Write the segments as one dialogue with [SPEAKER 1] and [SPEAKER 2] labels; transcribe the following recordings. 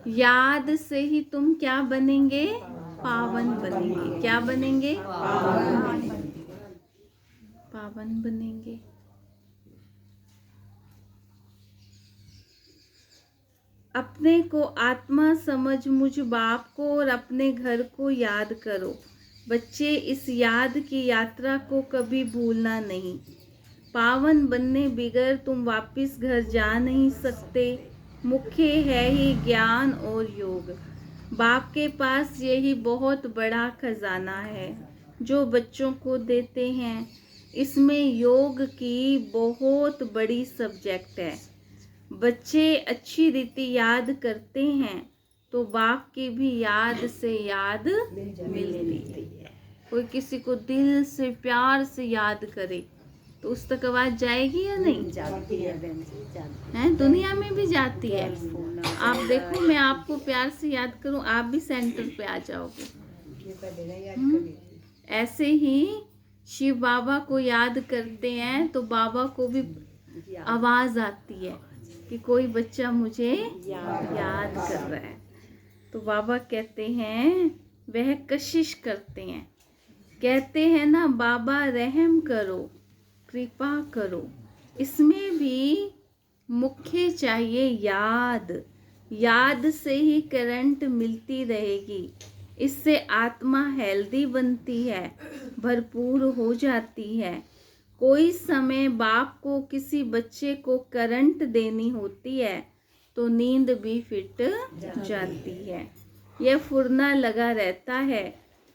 [SPEAKER 1] याद से ही तुम क्या बनेंगे? पावन बनेंगे। क्या बनेंगे? पावन बनेंगे। अपने को आत्मा समझ मुझ बाप को और अपने घर को याद करो। बच्चे, इस याद की यात्रा को कभी भूलना नहीं। पावन बनने बिगर तुम वापस घर जा नहीं सकते। मुख्य है ही ज्ञान और योग। बाप के पास यही बहुत बड़ा खजाना है जो बच्चों को देते हैं। इसमें योग की बहुत बड़ी सब्जेक्ट है। बच्चे अच्छी रीति याद करते हैं तो बाप की भी याद से याद मिलती है। कोई किसी को दिल से प्यार से याद करे तो उस तक आवाज जाएगी या नहीं? जाती है बहन जी, जाती है। दुनिया में भी जाती है। आप देखो, मैं आपको प्यार से याद करूं, आप भी सेंटर पे आ जाओगे। ऐसे ही शिव बाबा को याद करते हैं तो बाबा को भी आवाज आती है कि कोई बच्चा मुझे याद कर रहा है। तो बाबा कहते हैं, वह कशिश करते हैं। कहते हैं ना, बाबा रहम करो, कृपा करो। इसमें भी मुख्य चाहिए याद। याद से ही करंट मिलती रहेगी। इससे आत्मा हेल्दी बनती है, भरपूर हो जाती है। कोई समय बाप को किसी बच्चे को करंट देनी होती है तो नींद भी फिट जाती है। यह फुरना लगा रहता है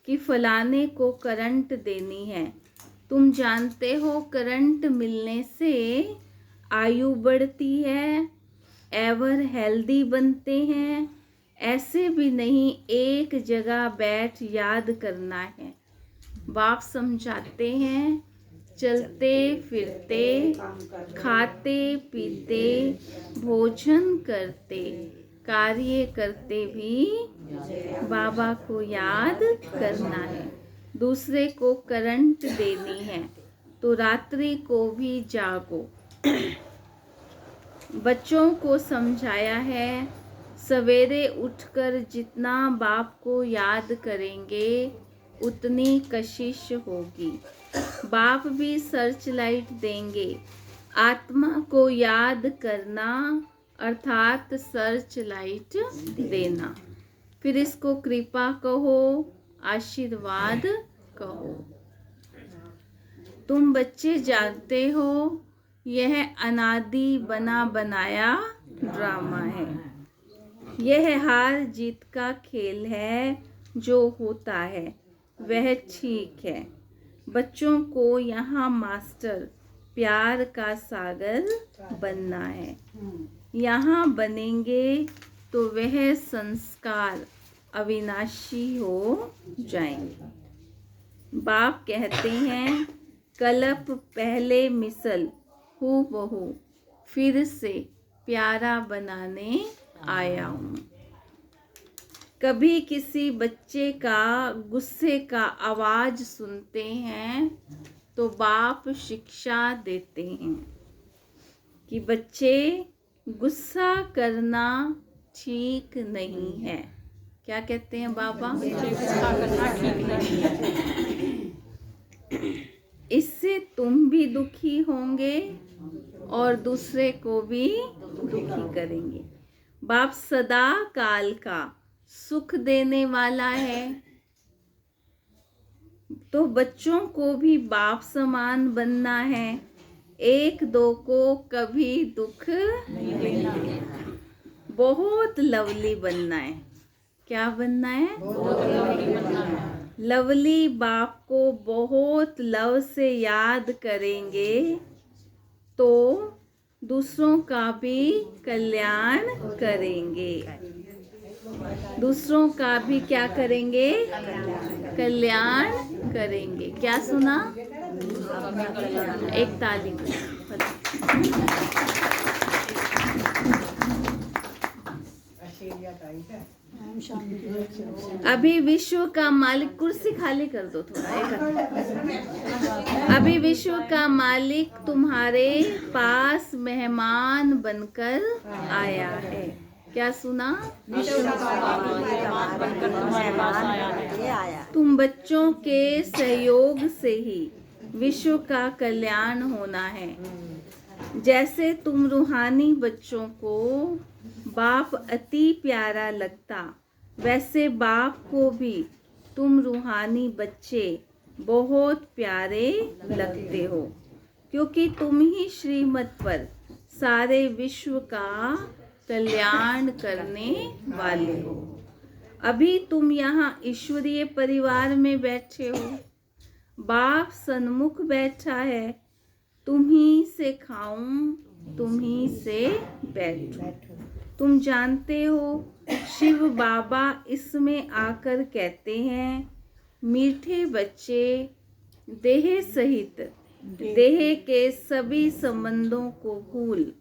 [SPEAKER 1] कि फलाने को करंट देनी है। तुम जानते हो करंट मिलने से आयु बढ़ती है, एवर हेल्दी बनते हैं। ऐसे भी नहीं एक जगह बैठ याद करना है। बाप समझाते हैं, चलते फिरते, खाते पीते, भोजन करते, कार्य करते भी बाबा को याद करना है। दूसरे को करंट देनी है तो रात्रि को भी जागो। बच्चों को समझाया है, सवेरे उठकर जितना बाप को याद करेंगे उतनी कशिश होगी। बाप भी सर्च लाइट देंगे। आत्मा को याद करना अर्थात सर्च लाइट देना। फिर इसको कृपा कहो, आशीर्वाद कहो। तुम बच्चे जानते हो यह अनादि बना बनाया ड्रामा है। यह हार जीत का खेल है। जो होता है वह ठीक है। बच्चों को यहाँ मास्टर प्यार का सागर बनना है। यहाँ बनेंगे तो वह संस्कार अविनाशी हो जाएंगे। बाप कहते हैं, कल्प पहले मिसल हूबहू फिर से प्यारा बनाने आया हूँ। कभी किसी बच्चे का गुस्से का आवाज सुनते हैं तो बाप शिक्षा देते हैं कि बच्चे, गुस्सा करना ठीक नहीं है। क्या कहते हैं बाबा? गुस्सा करना ठीक नहीं है। इससे तुम भी दुखी होंगे और दूसरे को भी दुखी करेंगे। बाप सदा काल का सुख देने वाला है तो बच्चों को भी बाप समान बनना है। एक दो को कभी दुख नहीं देना। बहुत लवली बनना है। क्या बनना है? लवली बाप को बहुत लव से याद करेंगे तो दूसरों का भी कल्याण करेंगे। दूसरों का भी क्या करेंगे? कल्याण करेंगे। क्या सुना? एक ताली। अभी विश्व का मालिक, कुर्सी खाली कर दो थोड़ा। अभी विश्व का मालिक तुम्हारे पास मेहमान बनकर आया है। क्या सुना?
[SPEAKER 2] विश्व का बाबा दामाद बनकर तुम्हारे पास आया है।
[SPEAKER 1] तुम बच्चों के सहयोग से ही विश्व का कल्याण होना है। जैसे तुम रूहानी बच्चों को बाप अति प्यारा लगता, वैसे बाप को भी तुम रूहानी बच्चे बहुत प्यारे लगते हो, क्योंकि तुम ही श्रीमत पर सारे विश्व का कल्याण करने वाले हो। अभी तुम यहाँ ईश्वरीय परिवार में बैठे हो, बाप सन्मुख बैठा है, तुम ही से खाऊं, तुम ही से बैठूं। तुम जानते हो शिव बाबा इसमें आकर कहते हैं, मीठे बच्चे, देह सहित देह के सभी संबंधों को भूल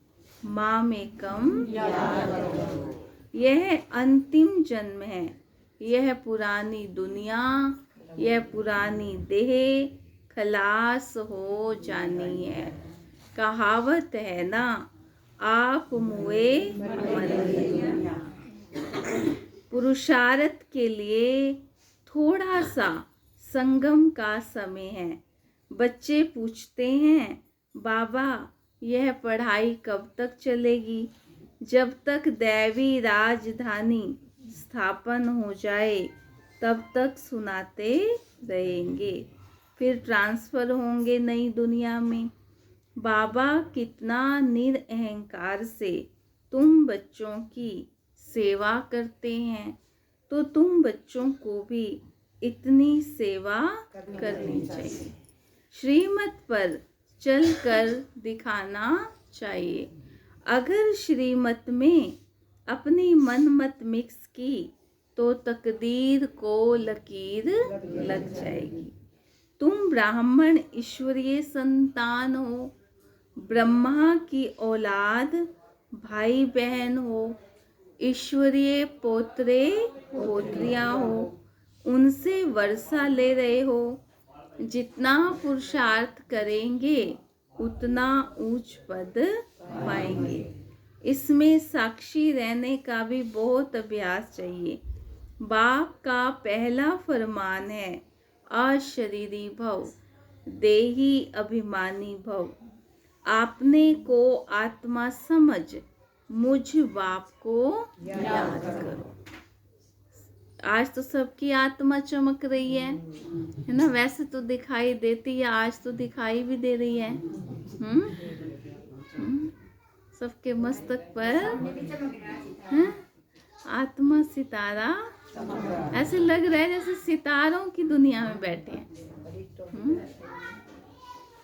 [SPEAKER 1] माँ में कम याद करो। यह अंतिम जन्म है, यह पुरानी दुनिया, यह पुरानी देह खलास हो जानी है। कहावत है ना, आप मुए मरे। पुरुषार्थ के लिए थोड़ा सा संगम का समय है। बच्चे पूछते हैं, बाबा यह पढ़ाई कब तक चलेगी? जब तक दैवी राजधानी स्थापन हो जाए तब तक सुनाते रहेंगे, फिर ट्रांसफर होंगे नई दुनिया में। बाबा कितना निरअहंकार से तुम बच्चों की सेवा करते हैं, तो तुम बच्चों को भी इतनी सेवा करनी चाहिए। श्रीमत पर चलकर दिखाना चाहिए। अगर श्रीमत में अपनी मनमत मिक्स की तो तकदीर को लकीर लग जाएगी। तुम ब्राह्मण ईश्वरीय संतान हो, ब्रह्मा की औलाद भाई बहन हो, ईश्वरीय पोत्रे पोत्रियां हो, उनसे वर्षा ले रहे हो। जितना पुरुषार्थ करेंगे उतना ऊंच पद पाएंगे। इसमें साक्षी रहने का भी बहुत अभ्यास चाहिए। बाप का पहला फरमान है, अशरीरी भव, देही अभिमानी भव। आपने को आत्मा समझ मुझ बाप को याद करो। आज तो सबकी आत्मा चमक रही है ना? वैसे तो दिखाई देती है, आज तो दिखाई भी दे रही है। सबके मस्तक पर आत्मा सितारा, ऐसे लग रहा है जैसे सितारों की दुनिया में बैठे हैं।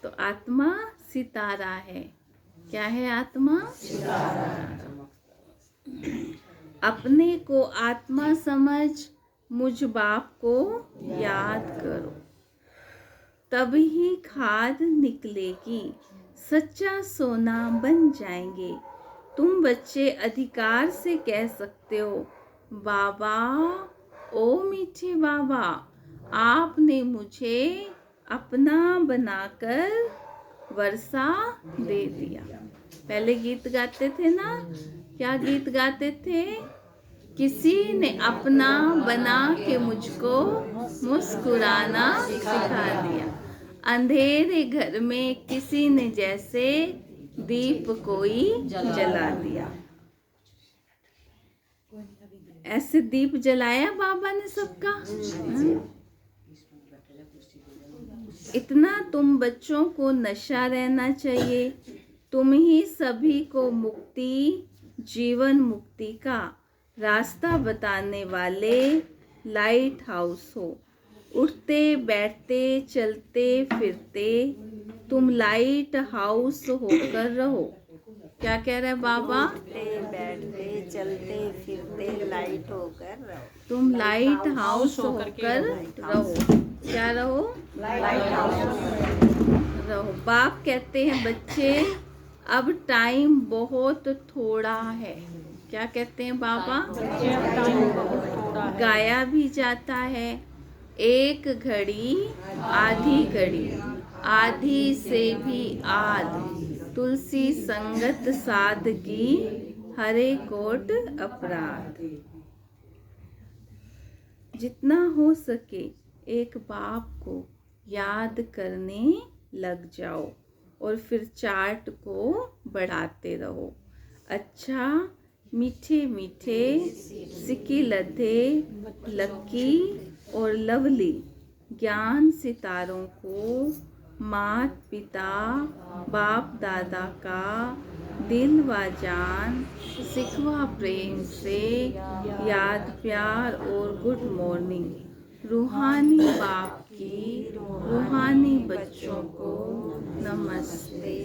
[SPEAKER 1] तो आत्मा सितारा है। क्या है आत्मा? अपने को आत्मा समझ मुझ बाप को याद करो, तभी खाद निकलेगी, सच्चा सोना बन जाएंगे। तुम बच्चे अधिकार से कह सकते हो, बाबा ओ मीठे बाबा, आपने मुझे अपना बनाकर वर्षा दे दिया। पहले गीत गाते थे ना, क्या गीत गाते थे? किसी ने अपना बना के मुझको मुस्कुराना सिखा दिया, अंधेरे घर में किसी ने जैसे दीप कोई जला दिया। ऐसे दीप जलाया बाबा ने सबका। इतना तुम बच्चों को नशा रहना चाहिए। तुम ही सभी को मुक्ति, जीवन मुक्ति का रास्ता बताने वाले लाइट हाउस हो। उठते बैठते चलते फिरते तुम लाइट हाउस होकर रहो। क्या कह रहे बाबा?
[SPEAKER 2] उठते बैठते चलते फिरते लाइट होकर रहो।
[SPEAKER 1] तुम लाइट हाउस होकर रहो। क्या रहो?
[SPEAKER 2] लाइट हाउस
[SPEAKER 1] रहो। बाप कहते हैं, बच्चे अब टाइम बहुत थोड़ा है। क्या कहते हैं बाबा?
[SPEAKER 2] टाइम बहुत थोड़ा है।
[SPEAKER 1] गाया भी जाता है, एक घड़ी आधी घड़ी, आधी से भी आध, तुलसी संगत सादगी, हरे कोट अपराध। जितना हो सके एक बाप को याद करने लग जाओ और फिर चार्ट को बढ़ाते रहो। अच्छा मीठे मीठे सिक्की लधे लकी और लवली ज्ञान सितारों को मात पिता बाप दादा का दिल व जान सिखवा प्रेम से याद प्यार और गुड मॉर्निंग। रूहानी बाप की रूहानी बच्चों को नमस्ते।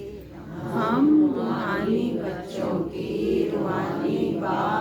[SPEAKER 1] हम रूहानी बच्चों की रूहानी बाप